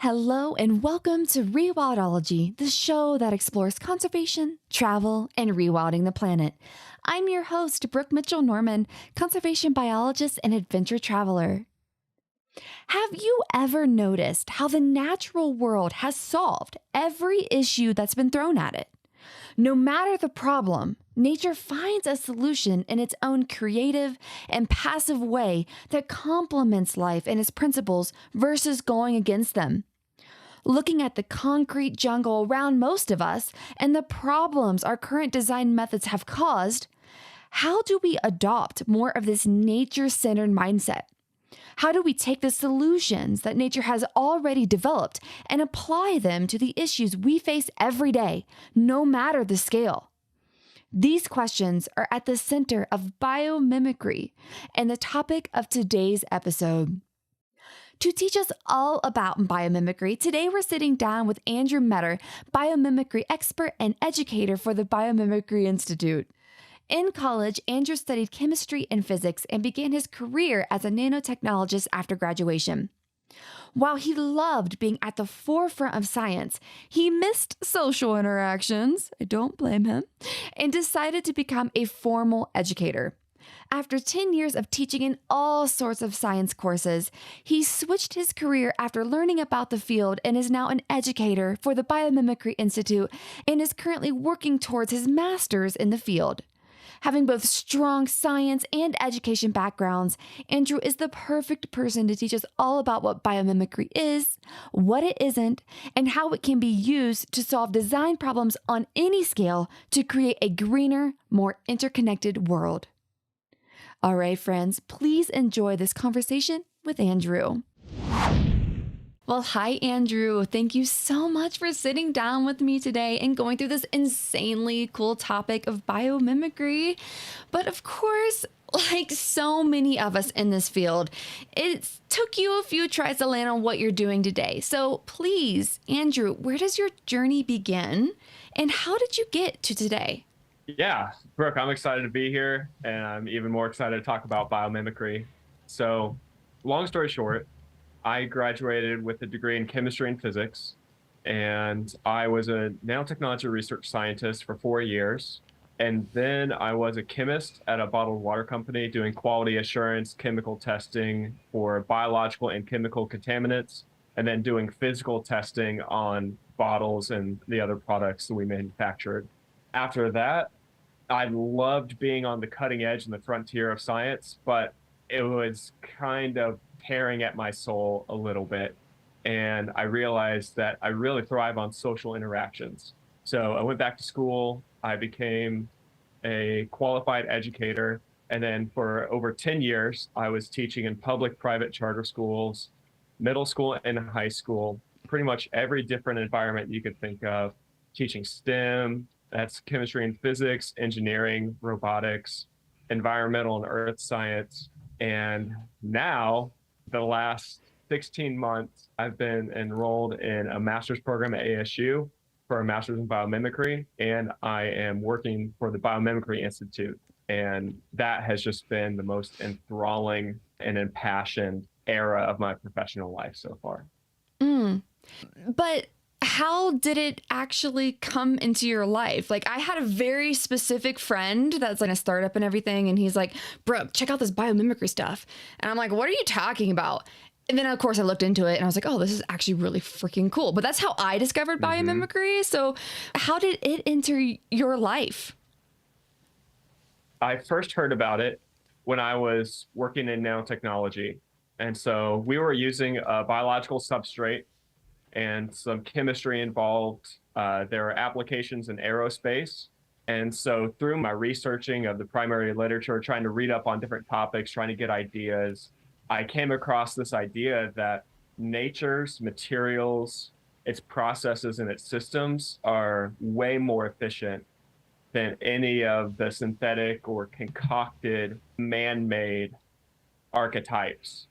Hello and welcome to Rewildology, the show that explores conservation, travel, and rewilding the planet. I'm your host, Brooke Mitchell Norman, conservation biologist and adventure traveler. Have you ever noticed how the natural world has solved every issue that's been thrown at it? No matter the problem, nature finds a solution in its own creative and passive way that complements life and its principles versus going against them. Looking at the concrete jungle around most of us and the problems our current design methods have caused, how do we adopt more of this nature-centered mindset? How do we take the solutions that nature has already developed and apply them to the issues we face every day, no matter the scale? These questions are at the center of biomimicry and the topic of today's episode. To teach us all about biomimicry, today we're sitting down with Andrew Meador, biomimicry expert and educator for the Biomimicry Institute. In college, Andrew studied chemistry and physics and began his career as a nanotechnologist after graduation. While he loved being at the forefront of science, he missed social interactions, I don't blame him, and decided to become a formal educator. After 10 years of teaching in all sorts of science courses, he switched his career after learning about the field and is now an educator for the Biomimicry Institute and is currently working towards his master's in the field. Having both strong science and education backgrounds, Andrew is the perfect person to teach us all about what biomimicry is, what it isn't, and how it can be used to solve design problems on any scale to create a greener, more interconnected world. All right, friends, please enjoy this conversation with Andrew. Well, hi, Andrew. Thank you so much for sitting down with me today and going through this insanely cool topic of biomimicry. But of course, like so many of us in this field, it took you a few tries to land on what you're doing today. So please, Andrew, where does your journey begin and how did you get to today? Yeah, Brooke, I'm excited to be here, and I'm even more excited to talk about biomimicry. So, long story short, I graduated with a degree in chemistry and physics, and I was a nanotechnology research scientist for 4 years. And then I was a chemist at a bottled water company doing quality assurance, chemical testing for biological and chemical contaminants, and then doing physical testing on bottles and the other products that we manufactured. After that, I loved being on the cutting edge and the frontier of science, but it was kind of tearing at my soul a little bit. And I realized that I really thrive on social interactions. So I went back to school. I became a qualified educator. And then for over 10 years, I was teaching in public, private charter schools, middle school and high school, pretty much every different environment you could think of, teaching STEM, that's chemistry and physics, engineering, robotics, environmental and earth science. And now, the last 16 months, I've been enrolled in a master's program at ASU for a master's in biomimicry, and I am working for the Biomimicry Institute. And that has just been the most enthralling and impassioned era of my professional life so far. But how did it actually come into your life? Like, I had a very specific friend that's like a startup and everything, and he's like, bro, check out this biomimicry stuff. And I'm like, what are you talking about? And then, of course, I looked into it and I was like, oh, this is actually really freaking cool. But that's how I discovered biomimicry. So how did it enter your life? I first heard about it when I was working in nanotechnology. And so we were using a biological substrate and some chemistry involved. There are applications in aerospace. And so through my researching of the primary literature, trying to read up on different topics, trying to get ideas, I came across this idea that nature's materials, its processes, and its systems are way more efficient than any of the synthetic or concocted man-made archetypes.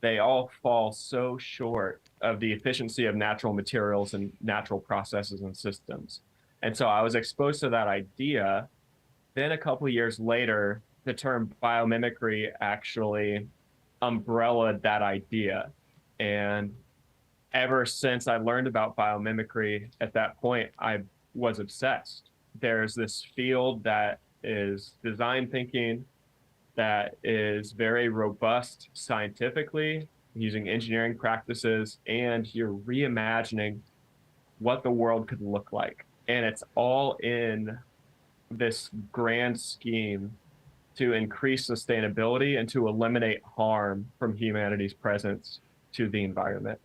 They all fall so short of the efficiency of natural materials and natural processes and systems. And so I was exposed to that idea. Then a couple of years later, the term biomimicry actually umbrellaed that idea. And ever since I learned about biomimicry, at that point, I was obsessed. There's this field that is design thinking that is very robust scientifically using engineering practices, and you're reimagining what the world could look like. And it's all in this grand scheme to increase sustainability and to eliminate harm from humanity's presence to the environment.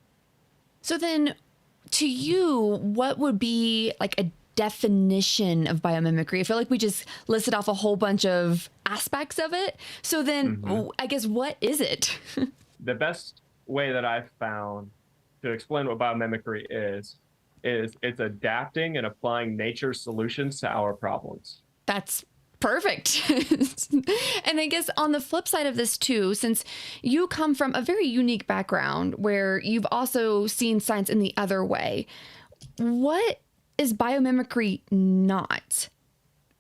So then, to you, what would be like a definition of biomimicry? I feel like we just listed off a whole bunch of aspects of it. So then, I guess, what is it? The best way that I've found to explain what biomimicry is it's adapting and applying nature's solutions to our problems. That's perfect. And I guess on the flip side of this too, since you come from a very unique background where you've also seen science in the other way, what is biomimicry not?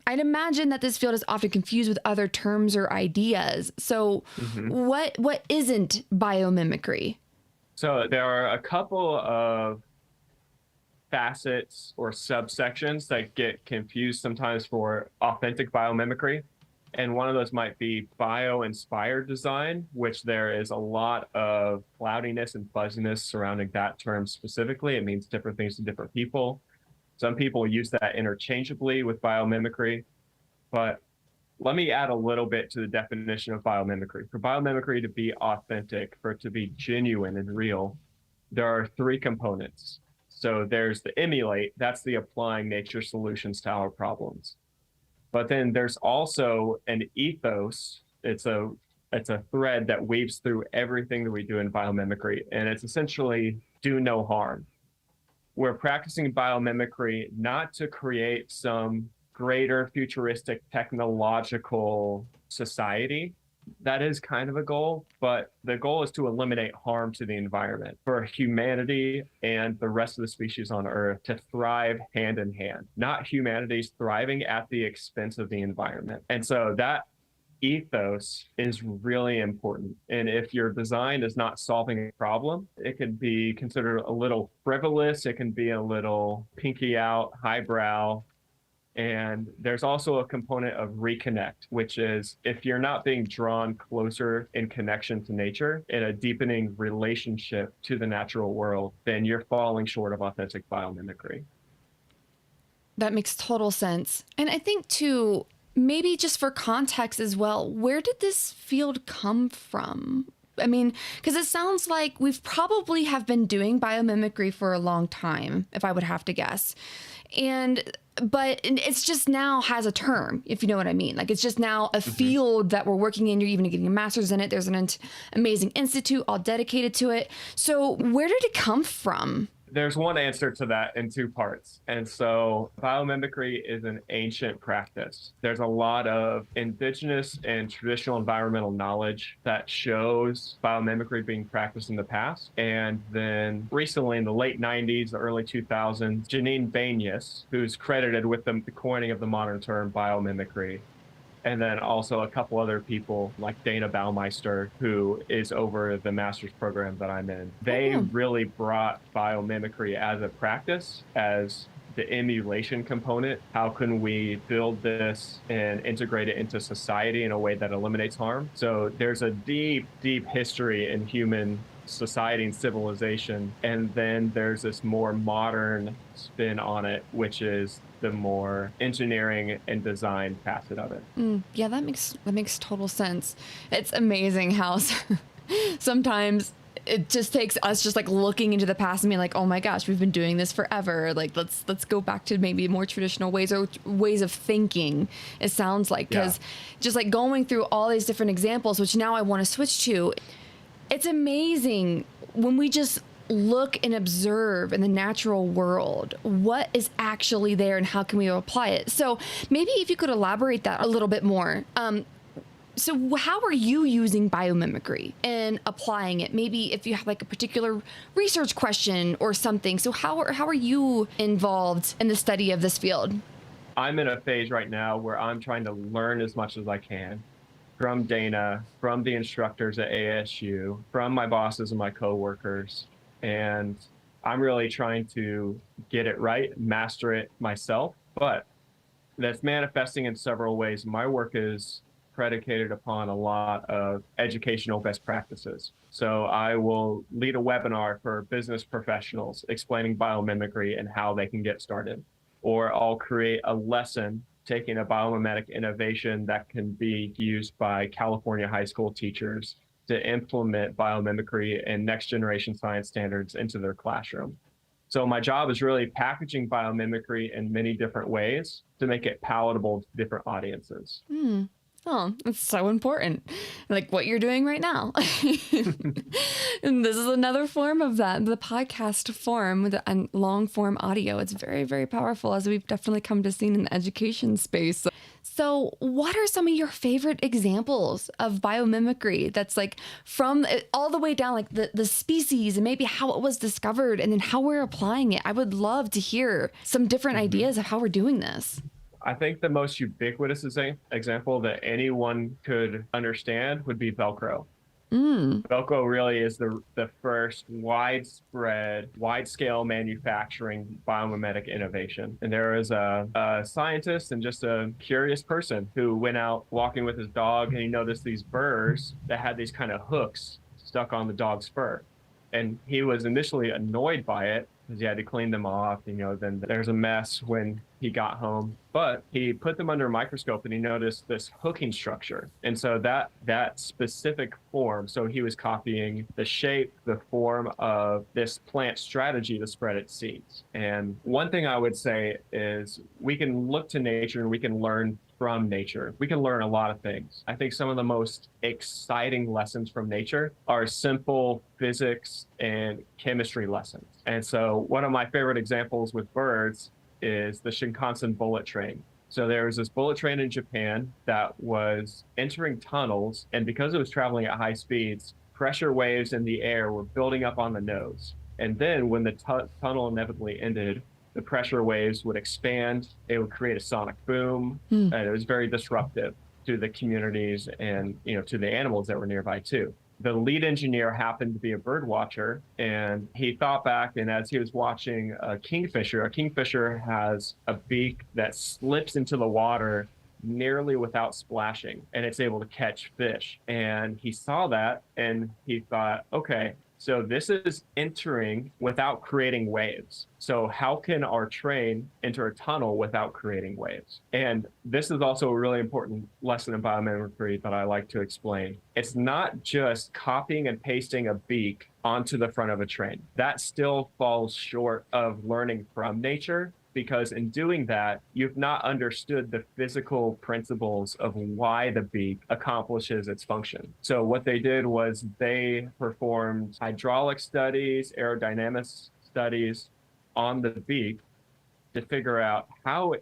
I'd imagine that this field is often confused with other terms or ideas. So what isn't biomimicry? So there are a couple of facets or subsections that get confused sometimes for authentic biomimicry. And one of those might be bio-inspired design, which there is a lot of cloudiness and fuzziness surrounding that term specifically. It means different things to different people. Some people use that interchangeably with biomimicry, but let me add a little bit to the definition of biomimicry. For biomimicry to be authentic, for it to be genuine and real, there are three components. So there's the emulate, that's the applying nature solutions to our problems. But then there's also an ethos. It's a thread that weaves through everything that we do in biomimicry, and it's essentially do no harm. We're practicing biomimicry not to create some greater futuristic technological society. That is kind of a goal, but the goal is to eliminate harm to the environment for humanity and the rest of the species on Earth to thrive hand in hand, not humanity's thriving at the expense of the environment. And so that ethos is really important. And if your design is not solving a problem, it can be considered a little frivolous. It can be a little pinky out, highbrow. And there's also a component of reconnect, which is if you're not being drawn closer in connection to nature, in a deepening relationship to the natural world, then you're falling short of authentic biomimicry. That makes total sense. And I think too, maybe just for context as well, where did this field come from? I mean, because it sounds like we've probably have been doing biomimicry for a long time, if I would have to guess. But it's just now has a term, if you know what I mean. Like it's just now a field that we're working in. You're even getting a master's in it. There's an amazing institute all dedicated to it. So where did it come from? There's one answer to that in two parts. And so biomimicry is an ancient practice. There's a lot of indigenous and traditional environmental knowledge that shows biomimicry being practiced in the past. And then recently in the late 90s, the early 2000s, Janine Benyus, who's credited with the coining of the modern term biomimicry, and then also a couple other people like Dana Baumeister, who is over the master's program that I'm in. They really brought biomimicry as a practice, as the emulation component. How can we build this and integrate it into society in a way that eliminates harm? So there's a deep, deep history in human society and civilization. And then there's this more modern spin on it, which is the more engineering and design facet of it. Yeah, that makes total sense. It's amazing how sometimes it just takes us just like looking into the past and being like, oh my gosh, we've been doing this forever. Like let's go back to maybe more traditional ways or ways of thinking. It sounds like, because just like going through all these different examples, which now I want to switch to. It's amazing when we just look and observe in the natural world what is actually there and how can we apply it. So maybe if you could elaborate that a little bit more. So how are you using biomimicry and applying it? Maybe if you have like a particular research question or something. So how are you involved in the study of this field? I'm in a phase right now where I'm trying to learn as much as I can from Dana, from the instructors at ASU, from my bosses and my coworkers. And I'm really trying to get it right, master it myself, but that's manifesting in several ways. My work is predicated upon a lot of educational best practices. So I will lead a webinar for business professionals explaining biomimicry and how they can get started. Or I'll create a lesson taking a biomimetic innovation that can be used by California high school teachers to implement biomimicry and next generation science standards into their classroom. So my job is really packaging biomimicry in many different ways to make it palatable to different audiences. Oh, it's so important. Like what you're doing right now. And this is another form of that, the podcast form with a long form audio. It's very, very powerful, as we've definitely come to see in the education space. So, what are some of your favorite examples of biomimicry that's like from all the way down, like the species and maybe how it was discovered and then how we're applying it? I would love to hear some different ideas of how we're doing this. I think the most ubiquitous example that anyone could understand would be Velcro. Velcro really is the first widespread, wide-scale manufacturing biomimetic innovation. And there was a scientist and just a curious person who went out walking with his dog, and he noticed these burrs that had these kind of hooks stuck on the dog's fur. And he was initially annoyed by it because he had to clean them off. Then there's a mess when he got home. But he put them under a microscope and he noticed this hooking structure. And so that specific form, so he was copying the shape, the form of this plant strategy to spread its seeds. And one thing I would say is we can look to nature and we can learn from nature. We can learn a lot of things. I think some of the most exciting lessons from nature are simple physics and chemistry lessons. And so one of my favorite examples with birds is the Shinkansen bullet train. So there was this bullet train in Japan that was entering tunnels, and because it was traveling at high speeds, pressure waves in the air were building up on the nose. And then when the tunnel inevitably ended, the pressure waves would expand, it would create a sonic boom, and it was very disruptive to the communities and to the animals that were nearby too. The lead engineer happened to be a bird watcher, and he thought back, and as he was watching a kingfisher has a beak that slips into the water nearly without splashing, and it's able to catch fish. And he saw that and he thought, okay, so this is entering without creating waves. So how can our train enter a tunnel without creating waves? And this is also a really important lesson in biomimicry that I like to explain. It's not just copying and pasting a beak onto the front of a train. That still falls short of learning from nature, because in doing that, you've not understood the physical principles of why the beak accomplishes its function. So what they did was they performed hydraulic studies, aerodynamics studies on the beak to figure out how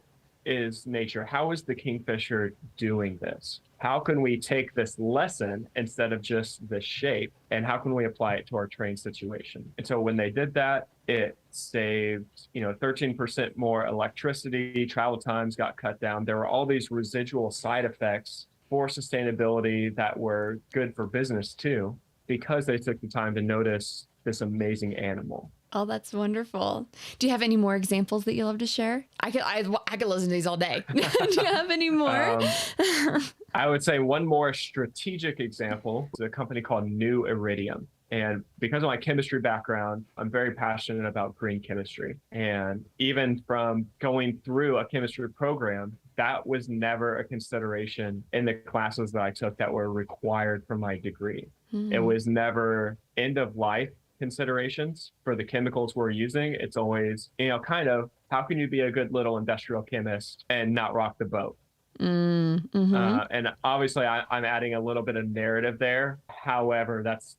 is the kingfisher doing this? How can we take this lesson instead of just the shape, and how can we apply it to our train situation? And so when they did that, it saved 13% more electricity, travel times got cut down. There were all these residual side effects for sustainability that were good for business too, because they took the time to notice this amazing animal. Oh, that's wonderful. Do you have any more examples that you love to share? I could listen to these all day. Do you have any more? I would say one more strategic example is a company called New Iridium. And because of my chemistry background, I'm very passionate about green chemistry. And even from going through a chemistry program, that was never a consideration in the classes that I took that were required for my degree. It was never end of life considerations for the chemicals we're using. It's always, kind of, how can you be a good little industrial chemist and not rock the boat? And obviously I'm adding a little bit of narrative there. However, that's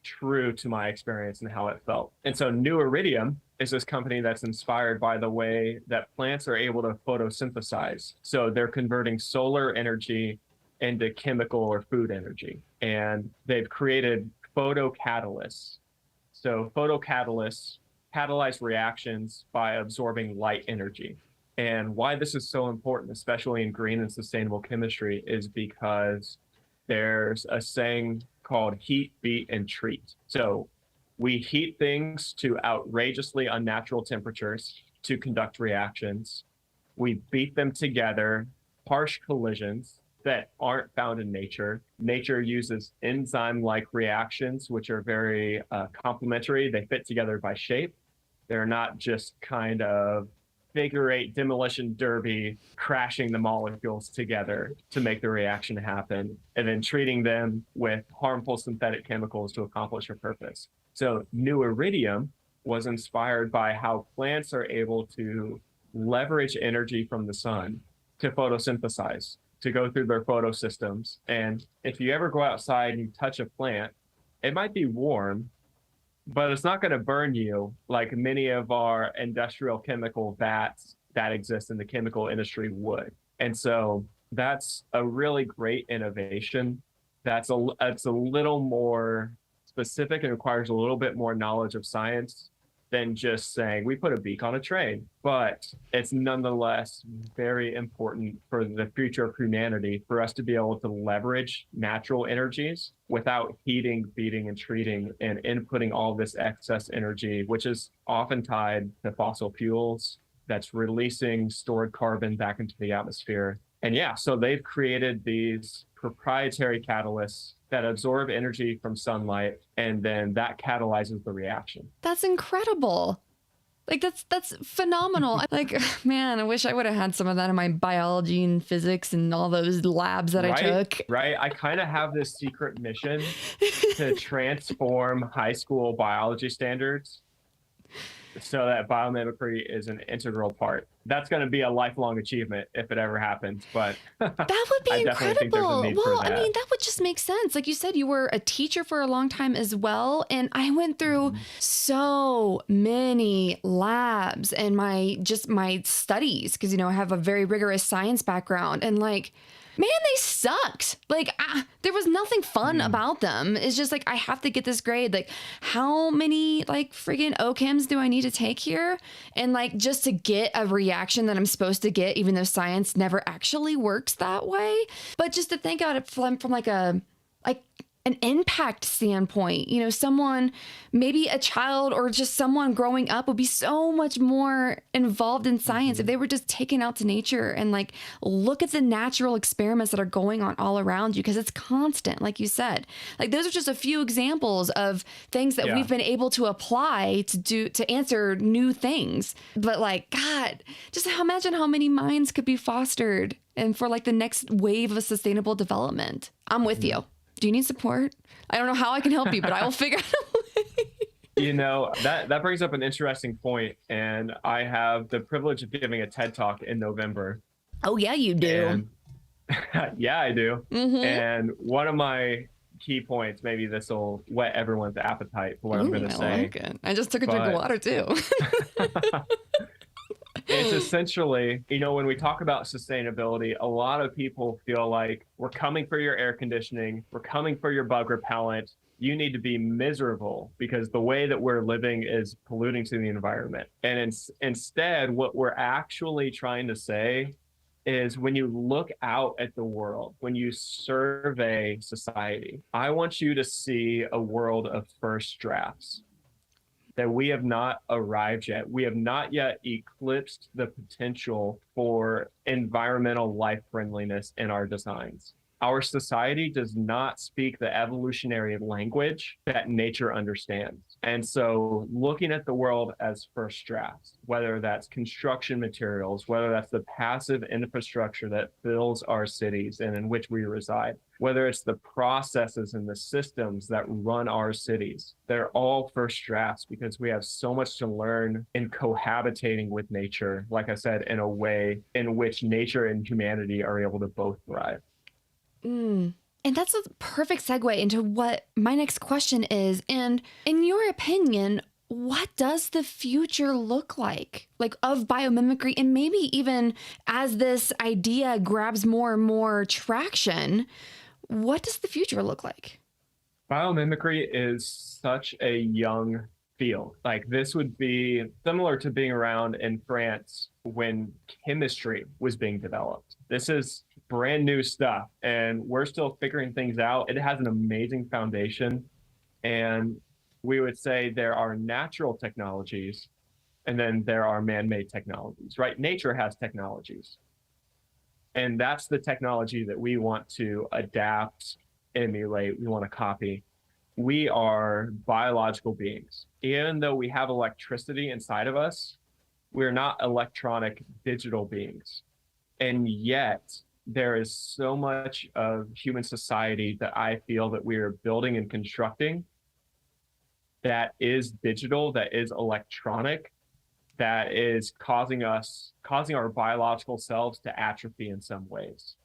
true to my experience and how it felt. And so New Iridium is this company that's inspired by the way that plants are able to photosynthesize. So they're converting solar energy into chemical or food energy. And they've created photocatalysts. So photocatalysts catalyze reactions by absorbing light energy. And why this is so important, especially in green and sustainable chemistry, is because there's a saying called heat, beat, and treat. So We heat things to outrageously unnatural temperatures to conduct reactions. We beat them together, harsh collisions that aren't found in nature. Nature uses enzyme-like reactions, which are very complementary. They fit together by shape. They're not just kind of figure-8 demolition derby crashing the molecules together to make the reaction happen, and then treating them with harmful synthetic chemicals to accomplish a purpose. So new Iridium was inspired by how plants are able to leverage energy from the sun to photosynthesize, to go through their photosystems. And if you ever go outside and you touch a plant, it might be warm, but it's not going to burn you like many of our industrial chemical vats that exist in the chemical industry would. And so that's a really great innovation. It's a little more specific and requires a little bit more knowledge of science than just saying we put a beak on a train. But it's nonetheless very important for the future of humanity for us to be able to leverage natural energies without heating, feeding, and treating and inputting all this excess energy, which is often tied to fossil fuels that's releasing stored carbon back into the atmosphere. And yeah, so they've created these proprietary catalysts that absorb energy from sunlight, and then that catalyzes the reaction. That's incredible. Like that's phenomenal. Like, man, I wish I would have had some of that in my biology and physics and all those labs that I took. Right. I kind of have this secret mission to transform high school biology standards so that biomimicry is an integral part. That's going to be a lifelong achievement if it ever happens, but that would be I definitely think there's a need for that. I mean, that would just make sense. Like you said, you were a teacher for a long time as well. And I went through so many labs and my studies, because, you know, I have a very rigorous science background, and like, man, they sucked. Like, there was nothing fun about them. It's just like, I have to get this grade. Like, how many like friggin' OChems do I need to take here? And like, just to get a reaction that I'm supposed to get, even though science never actually works that way. But just to think about it from like an impact standpoint, you know, someone, maybe a child or just someone growing up would be so much more involved in science if they were just taken out to nature and like look at the natural experiments that are going on all around you, because it's constant, like you said. Like, those are just a few examples of things that we've been able to apply to answer new things. But like, God, just imagine how many minds could be fostered and for like the next wave of sustainable development. I'm with you. Do you need support? I don't know how I can help you, but I will figure out a way. You know, that brings up an interesting point, and I have the privilege of giving a TED Talk in November. Oh, yeah, you do. And, yeah, I do. And one of my key points, maybe this will whet everyone's appetite for what I'm going to say. Like it. I just took a drink of water, too. It's essentially, you know, when we talk about sustainability, a lot of people feel like we're coming for your air conditioning, we're coming for your bug repellent. You need to be miserable because the way that we're living is polluting to the environment. And instead, what we're actually trying to say is, when you look out at the world, when you survey society, I want you to see a world of first drafts. That we have not arrived yet. We have not yet eclipsed the potential for environmental life friendliness in our designs. Our society does not speak the evolutionary language that nature understands. And so looking at the world as first drafts, whether that's construction materials, whether that's the passive infrastructure that fills our cities and in which we reside, whether it's the processes and the systems that run our cities, they're all first drafts because we have so much to learn in cohabitating with nature, like I said, in a way in which nature and humanity are able to both thrive. And that's a perfect segue into what my next question is. And in your opinion, what does the future look like of biomimicry? And maybe even as this idea grabs more and more traction, what does the future look like? Biomimicry is such a young field. Like, this would be similar to being around in France when chemistry was being developed. This is brand new stuff, and we're still figuring things out. It has an amazing foundation. And we would say there are natural technologies and then there are man-made technologies, right? Nature has technologies. And that's the technology that we want to adapt, emulate, we want to copy. We are biological beings. Even though we have electricity inside of us, we're not electronic digital beings. And yet, there is so much of human society that I feel that we are building and constructing that is digital, that is electronic, that is causing our biological selves to atrophy in some ways.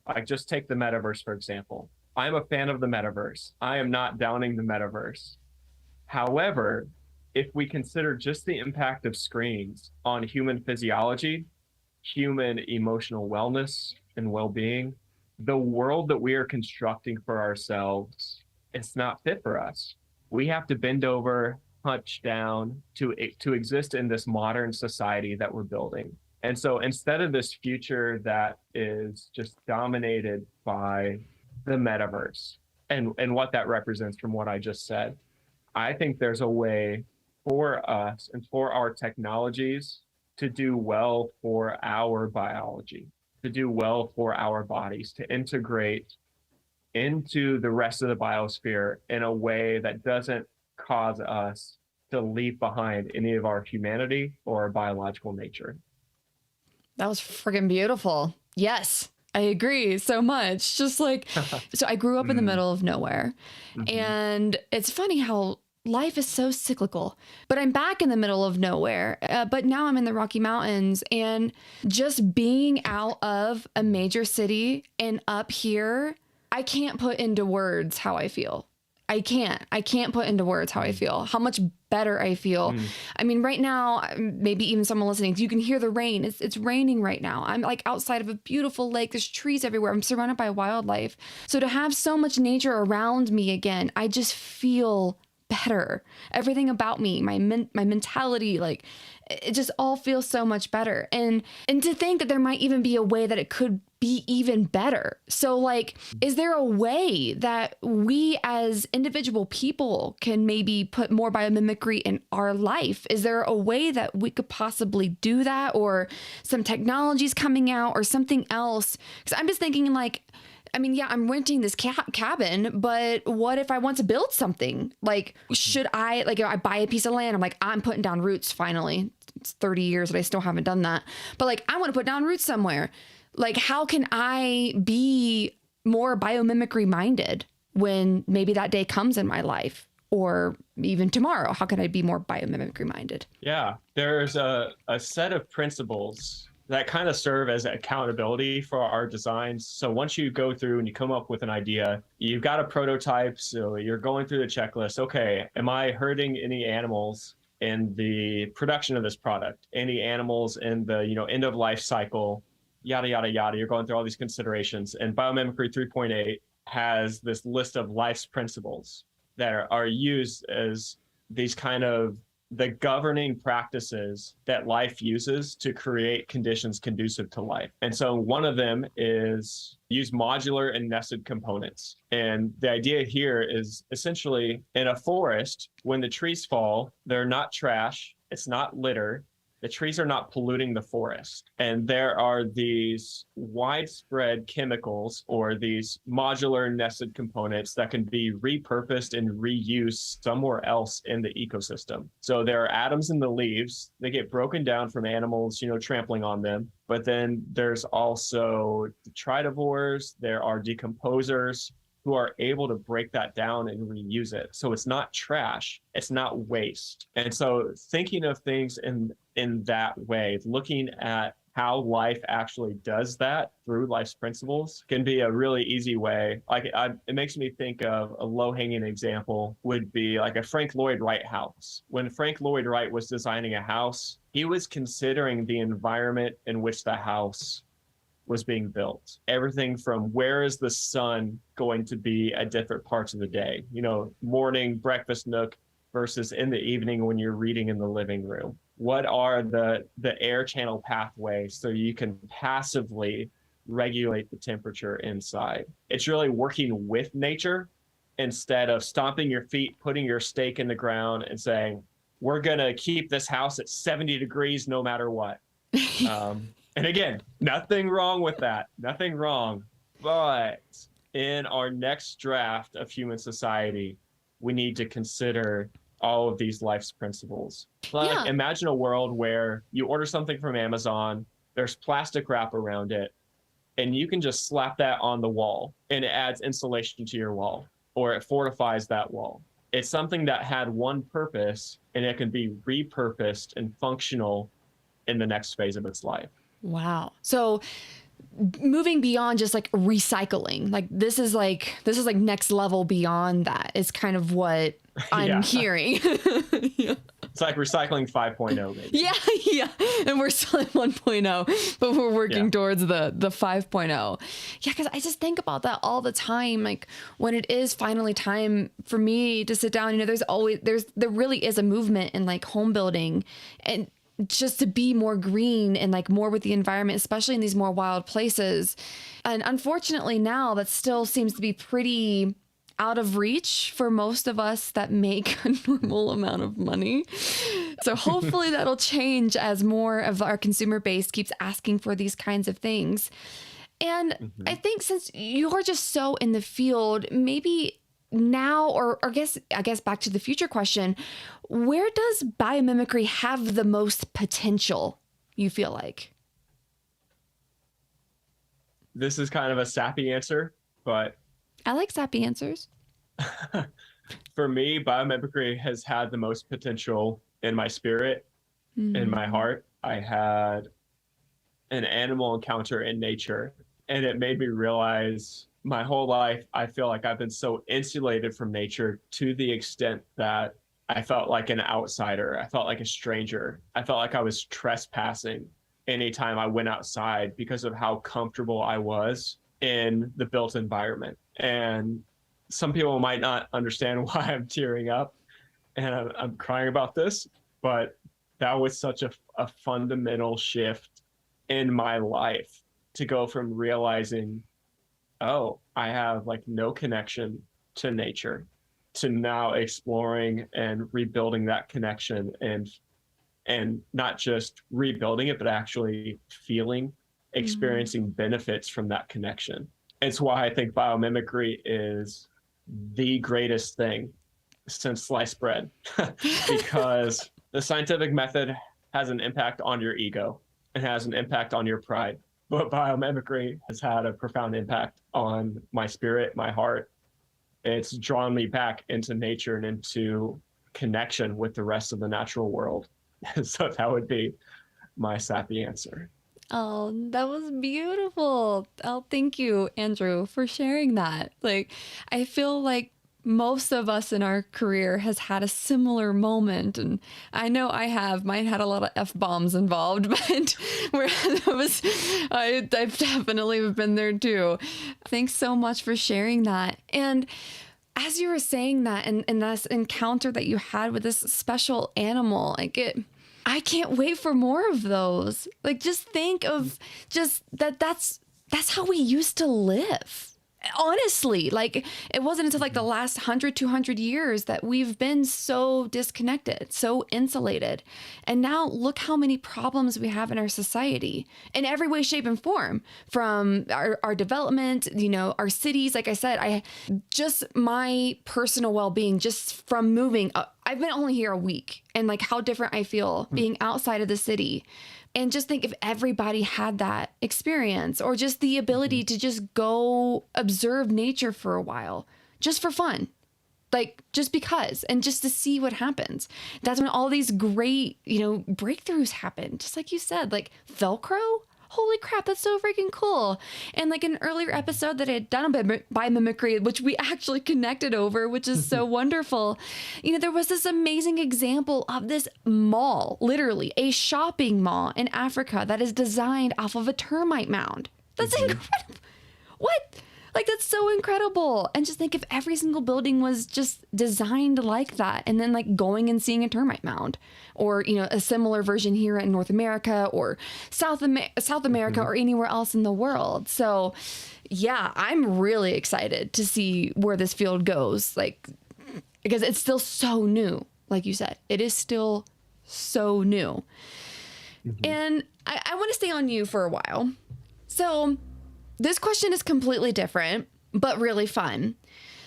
Like, just take the metaverse, for example. I'm a fan of the metaverse. I am not downing the metaverse. However, if we consider just the impact of screens on human physiology, human emotional wellness and well-being, the world that we are constructing for ourselves, it's not fit for us. We have to bend over, hunch down to exist in this modern society that we're building. And so instead of this future that is just dominated by the metaverse and what that represents from what I just said, I think there's a way for us and for our technologies to do well for our biology, to do well for our bodies, to integrate into the rest of the biosphere in a way that doesn't cause us to leave behind any of our humanity or our biological nature. That was freaking beautiful. Yes, I agree so much. Just like, so I grew up in the middle of nowhere. And it's funny how life is so cyclical, but I'm back in the middle of nowhere. But now I'm in the Rocky Mountains, and just being out of a major city and up here, I can't put into words how I feel. I can't put into words how I feel, how much better I feel. I mean, right now, maybe even someone listening, you can hear the rain. It's raining right now. I'm like outside of a beautiful lake. There's trees everywhere. I'm surrounded by wildlife. So to have so much nature around me again, I just feel better. Everything about me, my mentality, like it just all feels so much better. And to think that there might even be a way that it could be even better. So like, is there a way that we as individual people can maybe put more biomimicry in our life? Is there a way that we could possibly do that, or some technologies coming out or something else? Because I'm just thinking like, I mean, yeah, I'm renting this cabin, but what if I want to build something? Like, should I, like, I buy a piece of land, I'm like, I'm putting down roots finally. It's 30 years that I still haven't done that. But like, I want to put down roots somewhere. Like, how can I be more biomimicry minded when maybe that day comes in my life, or even tomorrow? How can I be more biomimicry minded? Yeah, there's a set of principles that kind of serve as accountability for our designs. So once you go through and you come up with an idea, you've got a prototype, so you're going through the checklist. Okay, am I hurting any animals in the production of this product? Any animals in the end of life cycle? Yada, yada, yada. You're going through all these considerations. And Biomimicry 3.8 has this list of life's principles that are used as these kind of the governing practices that life uses to create conditions conducive to life. And so one of them is use modular and nested components. And the idea here is essentially in a forest, when the trees fall, they're not trash, it's not litter. The trees are not polluting the forest. And there are these widespread chemicals or these modular nested components that can be repurposed and reused somewhere else in the ecosystem. So there are atoms in the leaves. They get broken down from animals, trampling on them. But then there's also detritivores. There are decomposers who are able to break that down and reuse it. So it's not trash, it's not waste. And so thinking of things in that way, looking at how life actually does that through life's principles can be a really easy way. It makes me think of a low-hanging example would be like a Frank Lloyd Wright house. When Frank Lloyd Wright was designing a house, he was considering the environment in which the house was being built. Everything from where is the sun going to be at different parts of the day, morning, breakfast nook versus in the evening when you're reading in the living room. What are the air channel pathways so you can passively regulate the temperature inside? It's really working with nature instead of stomping your feet, putting your stake in the ground and saying, we're going to keep this house at 70 degrees no matter what. And again, nothing wrong with that. Nothing wrong. But in our next draft of human society, we need to consider all of these life's principles. Like, imagine a world where you order something from Amazon, there's plastic wrap around it, and you can just slap that on the wall and it adds insulation to your wall, or it fortifies that wall. It's something that had one purpose and it can be repurposed and functional in the next phase of its life. Wow. So moving beyond just like recycling, like this is like next level beyond that is kind of what I'm hearing. Yeah. It's like recycling 5.0, maybe. Yeah. And we're still at 1.0, but we're working towards the 5.0. Yeah, because I just think about that all the time. Like when it is finally time for me to sit down, there really is a movement in like home building and just to be more green and like more with the environment, especially in these more wild places. And unfortunately now that still seems to be pretty out of reach for most of us that make a normal amount of money. So hopefully that'll change as more of our consumer base keeps asking for these kinds of things. And I think since you're just so in the field, maybe now, or I guess back to the future question, where does biomimicry have the most potential, you feel like? This is kind of a sappy answer, but I like sappy answers. For me, biomimicry has had the most potential in my spirit, in my heart. I had an animal encounter in nature, and it made me realize my whole life, I feel like I've been so insulated from nature to the extent that I felt like an outsider. I felt like a stranger. I felt like I was trespassing anytime I went outside because of how comfortable I was in the built environment. And some people might not understand why I'm tearing up and I'm crying about this, but that was such a fundamental shift in my life to go from realizing, oh, I have like no connection to nature, to now exploring and rebuilding that connection and not just rebuilding it, but actually feeling, experiencing benefits from that connection. It's why I think biomimicry is the greatest thing since sliced bread, because the scientific method has an impact on your ego and has an impact on your pride. But biomimicry has had a profound impact on my spirit, my heart. It's drawn me back into nature and into connection with the rest of the natural world. So that would be my sappy answer. Oh, that was beautiful. Oh, thank you, Andrew, for sharing that. Like, I feel like most of us in our career has had a similar moment. And I know I have. Mine had a lot of F-bombs involved, but I've definitely been there too. Thanks so much for sharing that. And as you were saying that and this encounter that you had with this special animal, I can't wait for more of those. Like, just think of just that's how we used to live. Honestly, like it wasn't until like the last 100, 200 years that we've been so disconnected, so insulated. And now look how many problems we have in our society in every way, shape, and form, from our development, our cities. Like I said, just my personal well-being just from moving. I've been only here a week, and like how different I feel being outside of the city. And just think if everybody had that experience, or just the ability to just go observe nature for a while, just for fun, like just because, and just to see what happens. That's when all these great, breakthroughs happen. Just like you said, like Velcro. Holy crap, that's so freaking cool. And like an earlier episode that I had done on biomimicry, which we actually connected over, which is so wonderful. There was this amazing example of this mall, literally a shopping mall in Africa that is designed off of a termite mound. That's incredible. What? Like, that's so incredible. And just think if every single building was just designed like that, and then like going and seeing a termite mound, or, you know, a similar version here in North America or South America or anywhere else in the world. So yeah, I'm really excited to see where this field goes. Like, because it's still so new. Like you said, it is still so new. And I want to stay on you for a while. So this question is completely different, but really fun.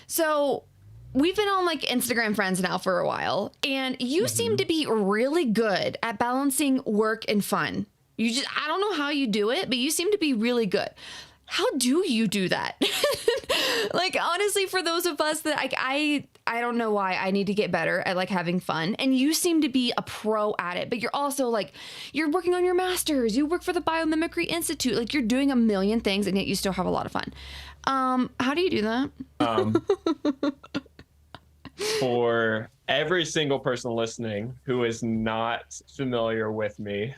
So we've been on like Instagram friends now for a while, and you seem to be really good at balancing work and fun. I don't know how you do it, but you seem to be really good. How do you do that? Like, honestly, for those of us that I don't know why I need to get better at like having fun. And you seem to be a pro at it, but you're also like, you're working on your master's, you work for the Biomimicry Institute, like you're doing a million things and yet you still have a lot of fun. How do you do that? For every single person listening who is not familiar with me.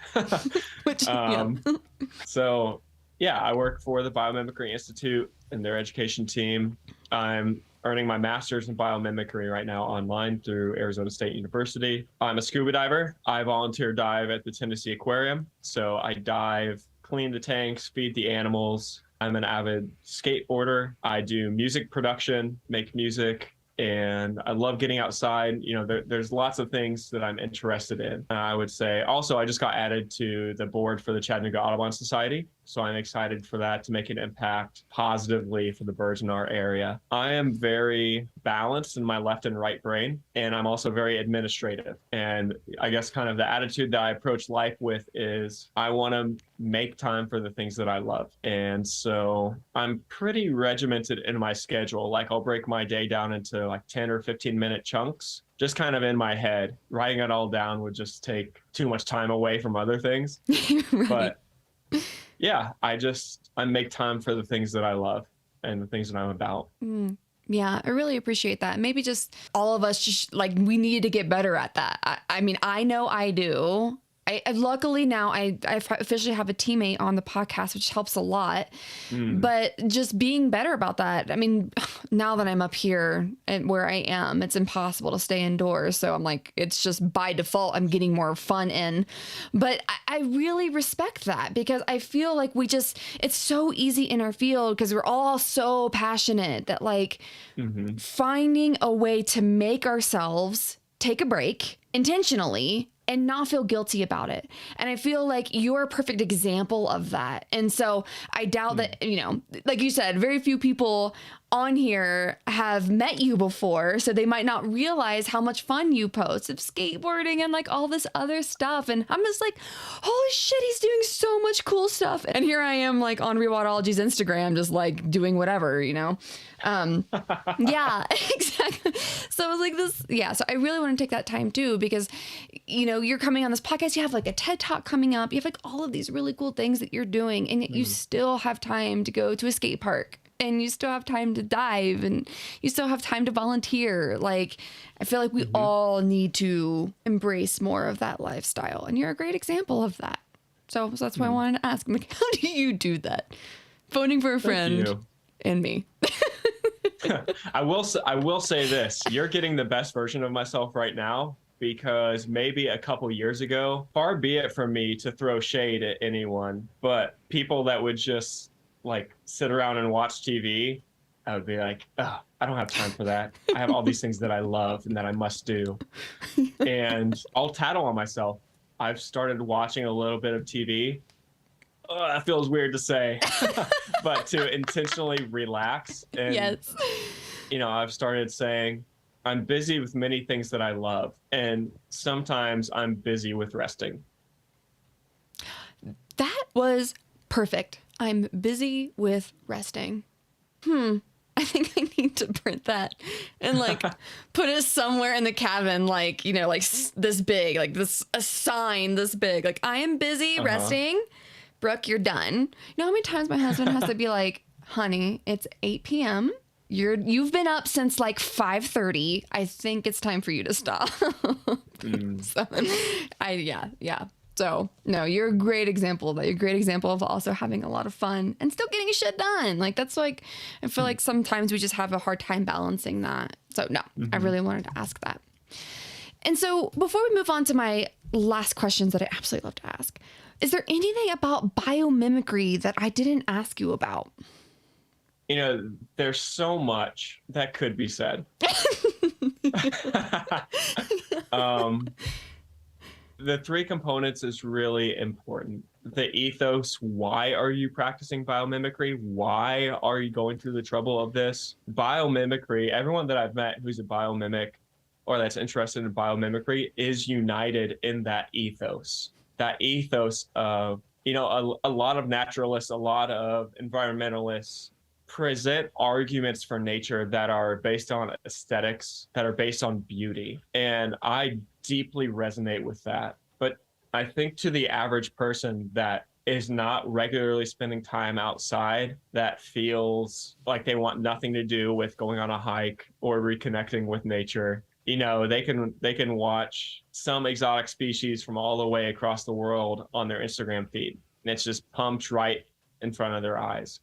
So yeah, I work for the Biomimicry Institute and their education team. I'm earning my master's in biomimicry right now online through Arizona State University. I'm a scuba diver. I volunteer dive at the Tennessee Aquarium. So I dive, clean the tanks, feed the animals. I'm an avid skateboarder. I do music production, make music, and I love getting outside. You know, there's lots of things that I'm interested in. I would say also, I just got added to the board for the Chattanooga Audubon Society. So I'm excited for that to make an impact positively for the birds in our area. I am very balanced in my left and right brain, and I'm also very administrative. And I guess kind of the attitude that I approach life with is I want to make time for the things that I love. And so I'm pretty regimented in my schedule. Like, I'll break my day down into like 10 or 15-minute chunks, just kind of in my head. Writing it all down would just take too much time away from other things. Right. But yeah, I make time for the things that I love and the things that I'm about. Yeah, I really appreciate that. Maybe just all of us just like, we need to get better at that. I mean, I know I do. I luckily now I officially have a teammate on the podcast, which helps a lot. But just being better about that. I mean, now that I'm up here and where I am, it's impossible to stay indoors. So I'm like, it's just by default, I'm getting more fun in. But I really respect that, because I feel like it's so easy in our field because we're all so passionate that like finding a way to make ourselves take a break intentionally and not feel guilty about it. And I feel like you're a perfect example of that. And so I doubt that, you know, like you said, very few people on here have met you before, so they might not realize how much fun you post of skateboarding and like all this other stuff. And I'm just like, holy shit, he's doing so much cool stuff. And here I am like on Rewildology's Instagram, just like doing whatever, you know? Yeah, exactly. So I was like this. Yeah. So I really want to take that time too, because, you know, you're coming on this podcast, you have like a TED Talk coming up, you have like all of these really cool things that you're doing, and yet you still have time to go to a skate park, and you still have time to dive, and you still have time to volunteer. Like, I feel like we all need to embrace more of that lifestyle, and you're a great example of that. So that's why I wanted to ask, like, how do you do that? Phoning for a friend and me. I will say this: you're getting the best version of myself right now, because maybe a couple years ago, far be it from me to throw shade at anyone, but people that would just like sit around and watch TV, I would be like, oh, I don't have time for that. I have all these things that I love and that I must do. And I'll tattle on myself. I've started watching a little bit of TV. Oh, that feels weird to say, but to intentionally relax. And, you know, I've started saying, I'm busy with many things that I love, and sometimes I'm busy with resting. That was perfect. I'm busy with resting. I think I need to print that and like put it somewhere in the cabin, like, you know, like this big, like a sign this big, like, I am busy resting. Brooke, you're done. You know how many times my husband has to be like, honey, it's 8 p.m. You've been up since like 5:30. I think it's time for you to stop. So, yeah. So no, you're a great example of that. You're a great example of also having a lot of fun and still getting shit done. Like that's like, I feel like sometimes we just have a hard time balancing that. So no, I really wanted to ask that. And so before we move on to my last questions that I absolutely love to ask, is there anything about biomimicry that I didn't ask you about? There's so much that could be said. The three components is really important. The ethos, why are you practicing biomimicry? Why are you going through the trouble of this? Biomimicry, everyone that I've met who's a biomimic or that's interested in biomimicry is united in that ethos. That ethos of, a lot of naturalists, a lot of environmentalists present arguments for nature that are based on aesthetics, that are based on beauty. And I deeply resonate with that. But I think to the average person that is not regularly spending time outside, that feels like they want nothing to do with going on a hike or reconnecting with nature, they can watch some exotic species from all the way across the world on their Instagram feed, and it's just pumped right in front of their eyes.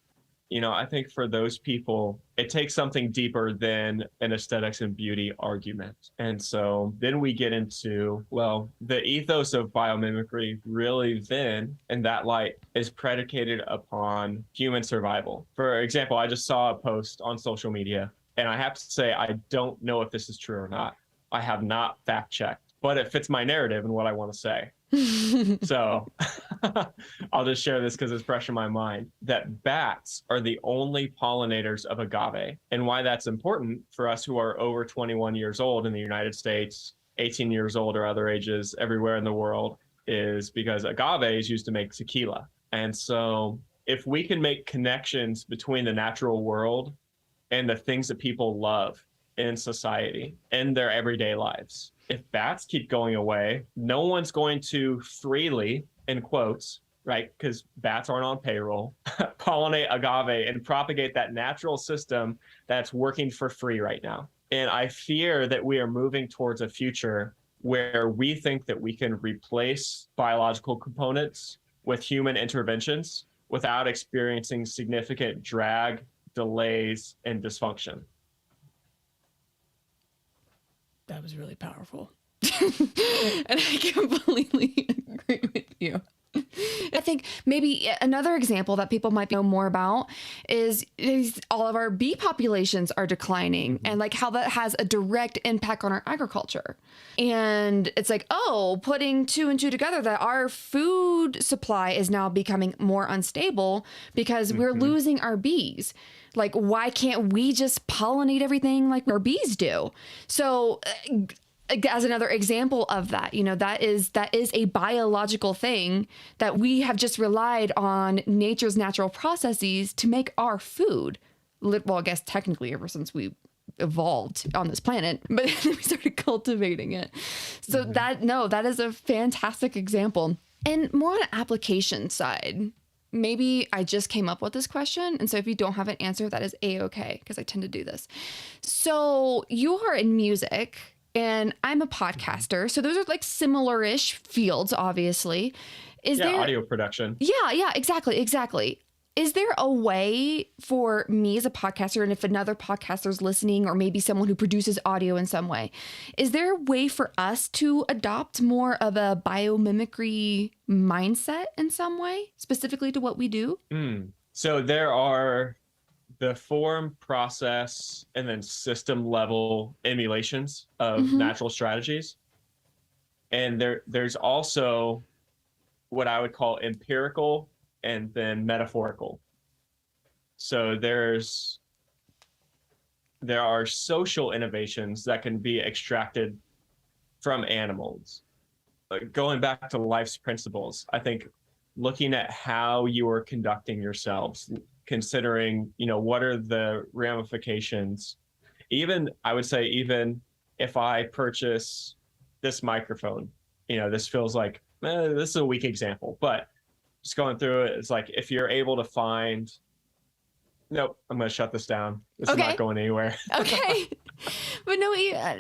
I think for those people, it takes something deeper than an aesthetics and beauty argument. And so then we get into, the ethos of biomimicry really then, in that light, is predicated upon human survival. For example, I just saw a post on social media, and I have to say, I don't know if this is true or not. I have not fact checked, but it fits my narrative and what I want to say. So I'll just share this because it's fresh in my mind, that bats are the only pollinators of agave. And why that's important for us who are over 21 years old in the United States, 18 years old or other ages everywhere in the world, is because agave is used to make tequila. And so if we can make connections between the natural world and the things that people love in society, in their everyday lives, if bats keep going away, no one's going to freely, in quotes, right, because bats aren't on payroll, pollinate agave and propagate that natural system that's working for free right now. And I fear that we are moving towards a future where we think that we can replace biological components with human interventions without experiencing significant drag, delays, and dysfunction. That was really powerful. And I completely agree with you. I think maybe another example that people might know more about is all of our bee populations are declining, and like how that has a direct impact on our agriculture. And it's like, putting two and two together, that our food supply is now becoming more unstable because we're losing our bees. Like, why can't we just pollinate everything like our bees do? So as another example of that, that is a biological thing that we have just relied on nature's natural processes to make our food. Well, I guess technically ever since we evolved on this planet, but then we started cultivating it. So that is a fantastic example. And more on an application side, maybe I just came up with this question. And so if you don't have an answer, that is A-okay, because I tend to do this. So you are in music and I'm a podcaster. So those are like similar-ish fields, obviously. Audio production. Yeah, exactly. Is there a way for me as a podcaster, and if another podcaster's listening, or maybe someone who produces audio in some way, is there a way for us to adopt more of a biomimicry mindset in some way, specifically to what we do? So there are the form, process, and then system level emulations of natural strategies. And there's also what I would call empirical and then metaphorical. So there are social innovations that can be extracted from animals. Going back to life's principles, I think looking at how you are conducting yourselves, considering, what are the ramifications. I would say, even if I purchase this microphone, this feels like, this is a weak example, but just going through it, it's like, if you're able to find, nope, I'm going to shut this down. This is not going anywhere. Okay. But no,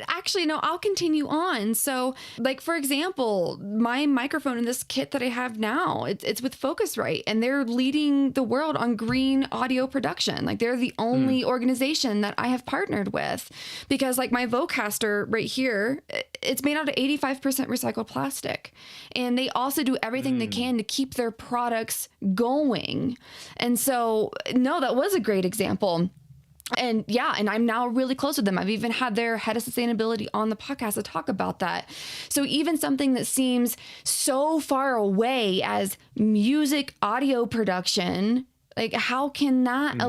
actually, no, I'll continue on. So, like, for example, my microphone in this kit that I have now, it's with Focusrite, and they're leading the world on green audio production. Like, they're the only organization that I have partnered with, because, like, my Vocaster right here, it's made out of 85% recycled plastic. And they also do everything they can to keep their products going. And so, no, that was a great example. And yeah, and I'm now really close with them. I've even had their head of sustainability on the podcast to talk about that. So even something that seems so far away as music audio production, like how can that,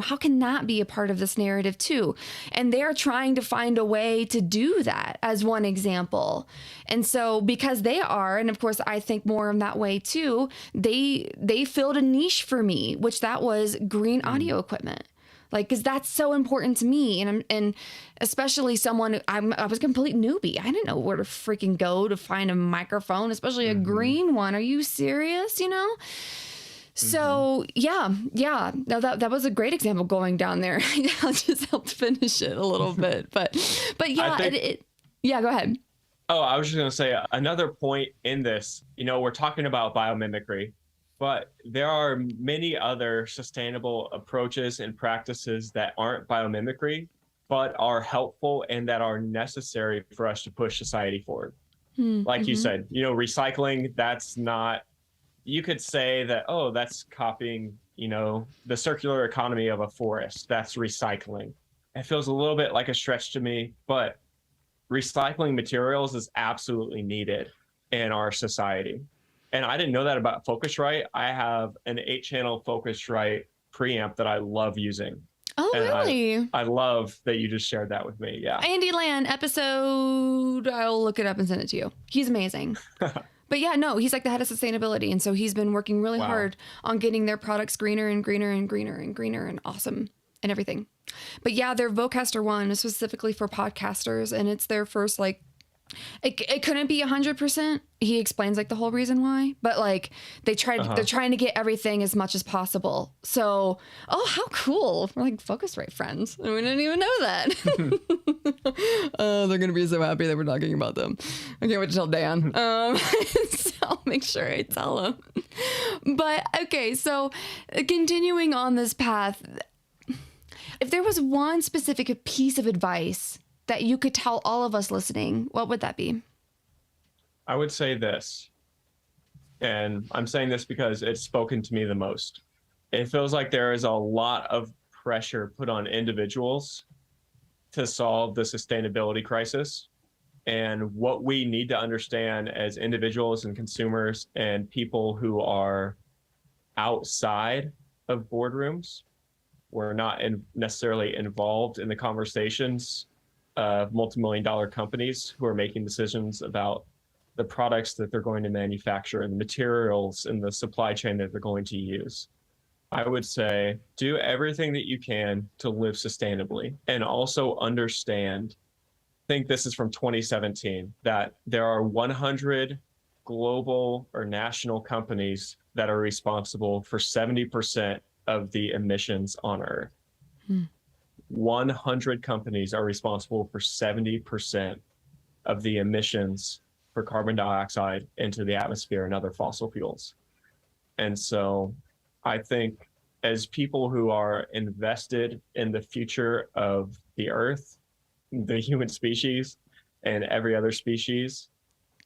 how can that be a part of this narrative too? And they're trying to find a way to do that as one example. And so because they are, and of course I think more in that way too, they filled a niche for me, which that was green audio equipment. Like, because that's so important to me. And especially someone, I was a complete newbie. I didn't know where to freaking go to find a microphone, especially a green one. Are you serious? So yeah. No, that was a great example going down there. I just helped finish it a little bit, but yeah, yeah, go ahead. Oh, I was just going to say another point in this, we're talking about biomimicry. But there are many other sustainable approaches and practices that aren't biomimicry, but are helpful and that are necessary for us to push society forward. Like you said, recycling, that's not, you could say that, oh, that's copying, the circular economy of a forest. That's recycling. It feels a little bit like a stretch to me, but recycling materials is absolutely needed in our society. And I didn't know that about Focusrite. I have an 8-channel Focusrite preamp that I love using. Oh, and really? I love that you just shared that with me. Yeah. Andy Land episode, I'll look it up and send it to you. He's amazing. But yeah, no, he's like the head of sustainability. And so he's been working really hard on getting their products greener and greener and greener and greener and awesome and everything. But yeah, their Vocaster one is specifically for podcasters, and it's their first it couldn't be 100%. He explains like the whole reason why, but like they're trying to get everything as much as possible. So, oh, how cool. We're like Focusrite friends. And we didn't even know that. They're going to be so happy that we're talking about them. I can't wait to tell Dan. So I'll make sure I tell him. But okay. So continuing on this path, if there was one specific piece of advice that you could tell all of us listening, what would that be? I would say this, and I'm saying this because it's spoken to me the most. It feels like there is a lot of pressure put on individuals to solve the sustainability crisis. And what we need to understand as individuals and consumers and people who are outside of boardrooms, we're not necessarily involved in the conversations of multi-million-dollar companies who are making decisions about the products that they're going to manufacture and the materials in the supply chain that they're going to use. I would say do everything that you can to live sustainably, and also understand, I think this is from 2017, that there are 100 global or national companies that are responsible for 70% of the emissions on Earth. 100 companies are responsible for 70% of the emissions for carbon dioxide into the atmosphere and other fossil fuels. And so I think as people who are invested in the future of the Earth, the human species, and every other species,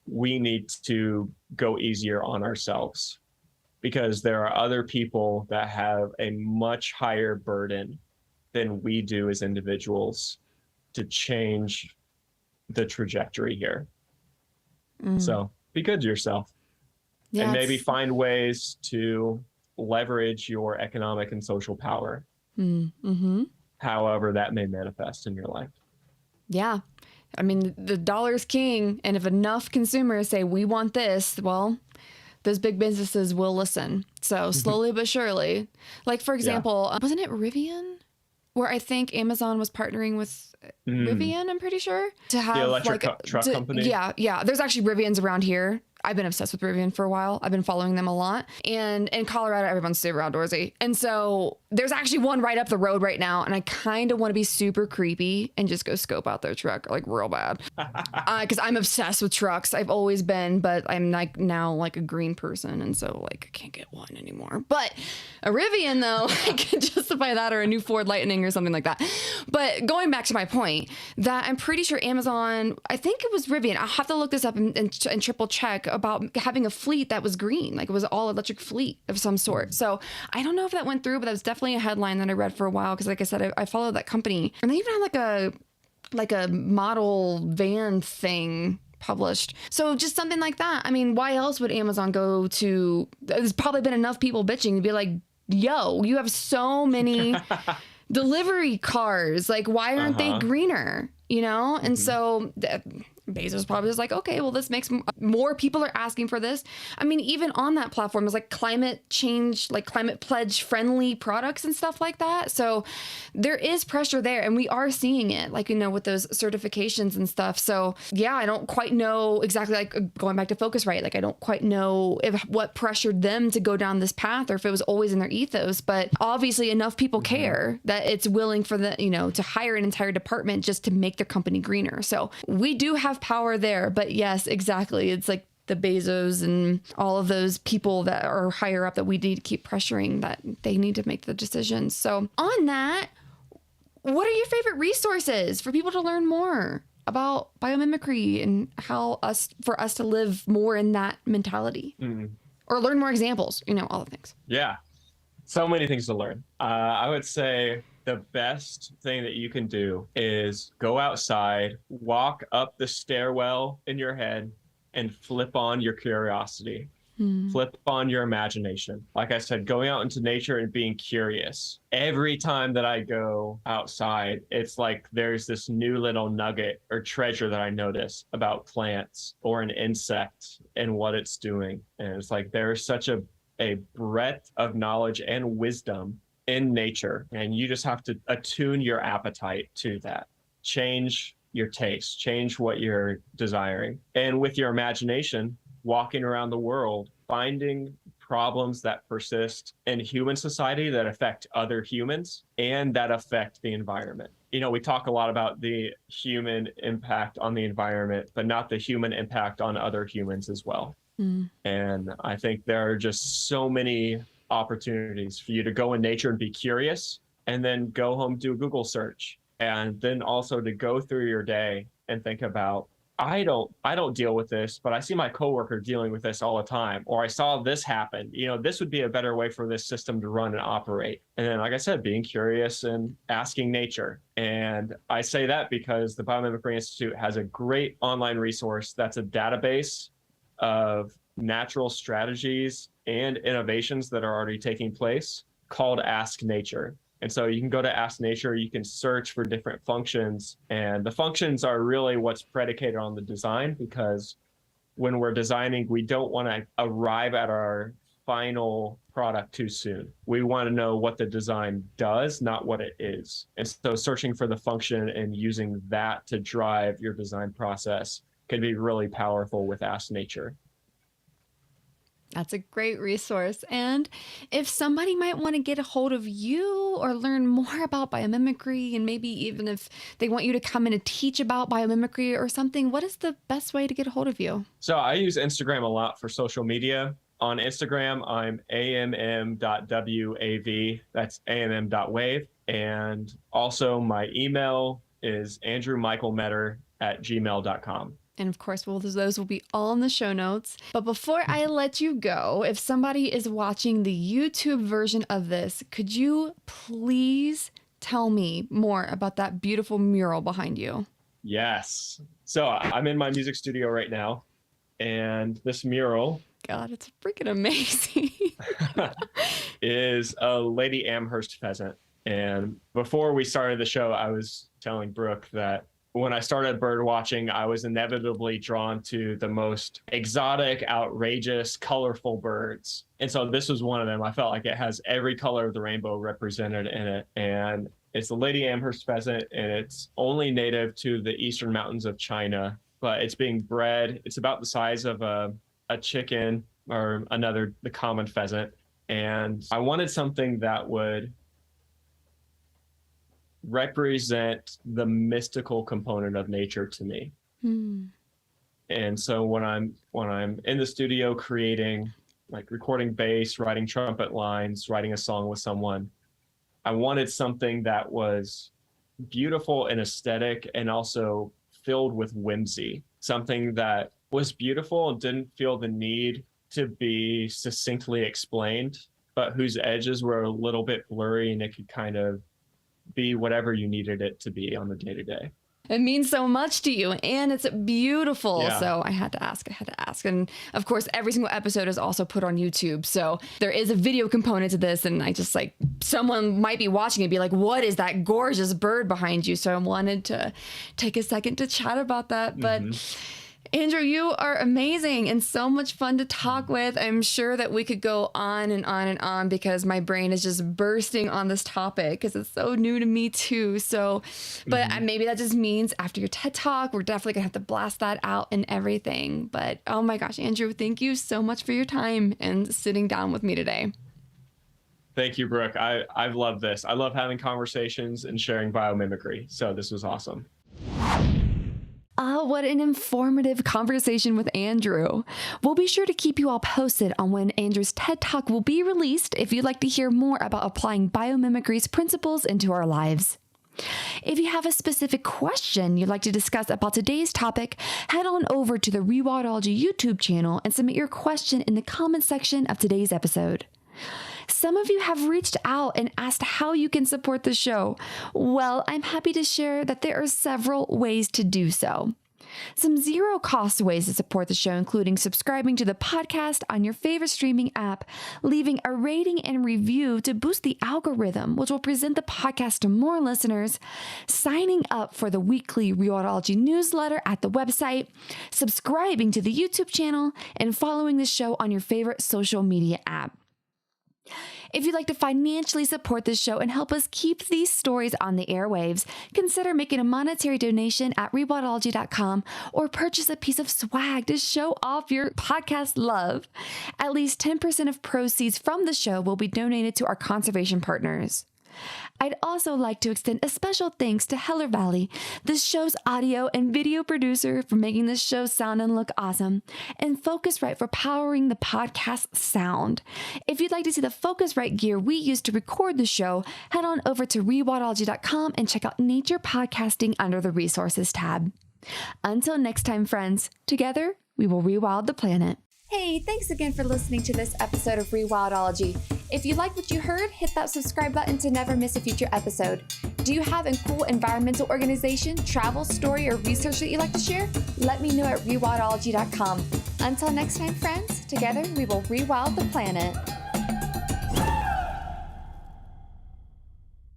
we need to go easier on ourselves, because there are other people that have a much higher burden than we do as individuals to change the trajectory here. So be good to yourself, and maybe find ways to leverage your economic and social power, however that may manifest in your life. Yeah. I mean, the dollar's king. And if enough consumers say, we want this, well, those big businesses will listen. So slowly but surely. Like, for example, wasn't it Rivian? Where I think Amazon was partnering with Rivian, I'm pretty sure, to have the electric truck company. Yeah. There's actually Rivians around here. I've been obsessed with Rivian for a while. I've been following them a lot. And in Colorado, everyone's super outdoorsy. And so there's actually one right up the road right now. And I kind of want to be super creepy and just go scope out their truck like real bad. Because I'm obsessed with trucks. I've always been, but I'm like now like a green person. And so like I can't get one anymore. But a Rivian though, I can justify that, or a new Ford Lightning or something like that. But going back to my point, that I'm pretty sure Amazon, I think it was Rivian. I'll have to look this up and triple check about having a fleet that was green, like it was all electric fleet of some sort. So I don't know if that went through, but that was definitely a headline that I read for a while. Cause like I said, I followed that company, and they even had like a model van thing published. So just something like that. I mean, why else would Amazon go to, there's probably been enough people bitching to be like, yo, you have so many delivery cars. Like, why aren't they greener? You know? And so Bezos probably was like, okay, well, this makes more people are asking for this. I mean, even on that platform is like climate change, like climate pledge friendly products and stuff like that. So there is pressure there, and we are seeing it, like, you know, with those certifications and stuff. So yeah, I don't quite know exactly, like going back to Focusrite, like I don't quite know if what pressured them to go down this path or if it was always in their ethos, but obviously enough people care that it's willing for the, you know, to hire an entire department just to make their company greener. So we do have power there, but yes, exactly. It's like the Bezos and all of those people that are higher up that we need to keep pressuring that they need to make the decisions. So on that, what are your favorite resources for people to learn more about biomimicry and how for us to live more in that mentality or learn more examples, you know, all the things. Yeah. So many things to learn. I would say the best thing that you can do is go outside, walk up the stairwell in your head, and flip on your curiosity. Flip on your imagination. Like I said, going out into nature and being curious. Every time that I go outside, it's like there's this new little nugget or treasure that I notice about plants or an insect and what it's doing. And it's like there's such a breadth of knowledge and wisdom in nature, and you just have to attune your appetite to that. Change your taste, change what you're desiring. And with your imagination, walking around the world, finding problems that persist in human society that affect other humans and that affect the environment. You know, we talk a lot about the human impact on the environment, but not the human impact on other humans as well. And I think there are just so many opportunities for you to go in nature and be curious, and then go home, do a Google search, and then also to go through your day and think about, I don't deal with this, but I see my coworker dealing with this all the time, or I saw this happen. You know, this would be a better way for this system to run and operate. And then, like I said, being curious and asking nature. And I say that because the Biomimicry Institute has a great online resource that's a database of natural strategies and innovations that are already taking place called Ask Nature. And so you can go to Ask Nature, you can search for different functions, and the functions are really what's predicated on the design, because when we're designing, we don't want to arrive at our final product too soon. We want to know what the design does, not what it is. And so searching for the function and using that to drive your design process can be really powerful with Ask Nature. That's a great resource. And if somebody might want to get a hold of you or learn more about biomimicry, and maybe even if they want you to come in and teach about biomimicry or something, what is the best way to get a hold of you? So I use Instagram a lot for social media. On Instagram, I'm amm.wav. That's amm.wave. And also my email is andrewmichaelmeador@gmail.com. And of course, those will be all in the show notes. But before I let you go, if somebody is watching the YouTube version of this, could you please tell me more about that beautiful mural behind you? Yes. So I'm in my music studio right now, and this mural, God, it's freaking amazing. is a Lady Amherst pheasant. And before we started the show, I was telling Brooke that when I started bird watching, I was inevitably drawn to the most exotic, outrageous, colorful birds. And so this was one of them. I felt like it has every color of the rainbow represented in it. And it's the Lady Amherst pheasant, and it's only native to the eastern mountains of China, but it's being bred. It's about the size of a a chicken or the common pheasant. And I wanted something that would represent the mystical component of nature to me. And so when I'm in the studio creating, like recording bass, writing trumpet lines, writing a song with someone, I wanted something that was beautiful and aesthetic and also filled with whimsy, something that was beautiful and didn't feel the need to be succinctly explained, but whose edges were a little bit blurry and it could kind of be whatever you needed it to be on the day-to-day. It means so much to you, and it's beautiful. Yeah. So I had to ask. And of course, every single episode is also put on YouTube. So there is a video component to this. And I just someone might be watching and be like, what is that gorgeous bird behind you? So I wanted to take a second to chat about that. But Andrew, you are amazing and so much fun to talk with. I'm sure that we could go on and on and on because my brain is just bursting on this topic because it's so new to me too. So, but maybe that just means after your TED Talk, we're definitely gonna have to blast that out and everything. But oh my gosh, Andrew, thank you so much for your time and sitting down with me today. Thank you, Brooke. I've loved this. I love having conversations and sharing biomimicry. So this was awesome. What an informative conversation with Andrew. We'll be sure to keep you all posted on when Andrew's TED Talk will be released if you'd like to hear more about applying biomimicry's principles into our lives. If you have a specific question you'd like to discuss about today's topic, head on over to the Rewildology YouTube channel and submit your question in the comment section of today's episode. Some of you have reached out and asked how you can support the show. Well, I'm happy to share that there are several ways to do so. Some zero-cost ways to support the show, including subscribing to the podcast on your favorite streaming app, leaving a rating and review to boost the algorithm, which will present the podcast to more listeners, signing up for the weekly Rewildology newsletter at the website, subscribing to the YouTube channel, and following the show on your favorite social media app. If you'd like to financially support this show and help us keep these stories on the airwaves, consider making a monetary donation at rewildology.com or purchase a piece of swag to show off your podcast love. At least 10% of proceeds from the show will be donated to our conservation partners. I'd also like to extend a special thanks to Heller Valley, this show's audio and video producer, for making this show sound and look awesome, and Focusrite for powering the podcast sound. If you'd like to see the Focusrite gear we use to record the show, head on over to rewildology.com and check out Nature Podcasting under the Resources tab. Until next time, friends, together we will rewild the planet. Hey, thanks again for listening to this episode of Rewildology. If you like what you heard, hit that subscribe button to never miss a future episode. Do you have a cool environmental organization, travel story, or research that you'd like to share? Let me know at rewildology.com. Until next time, friends, together we will rewild the planet.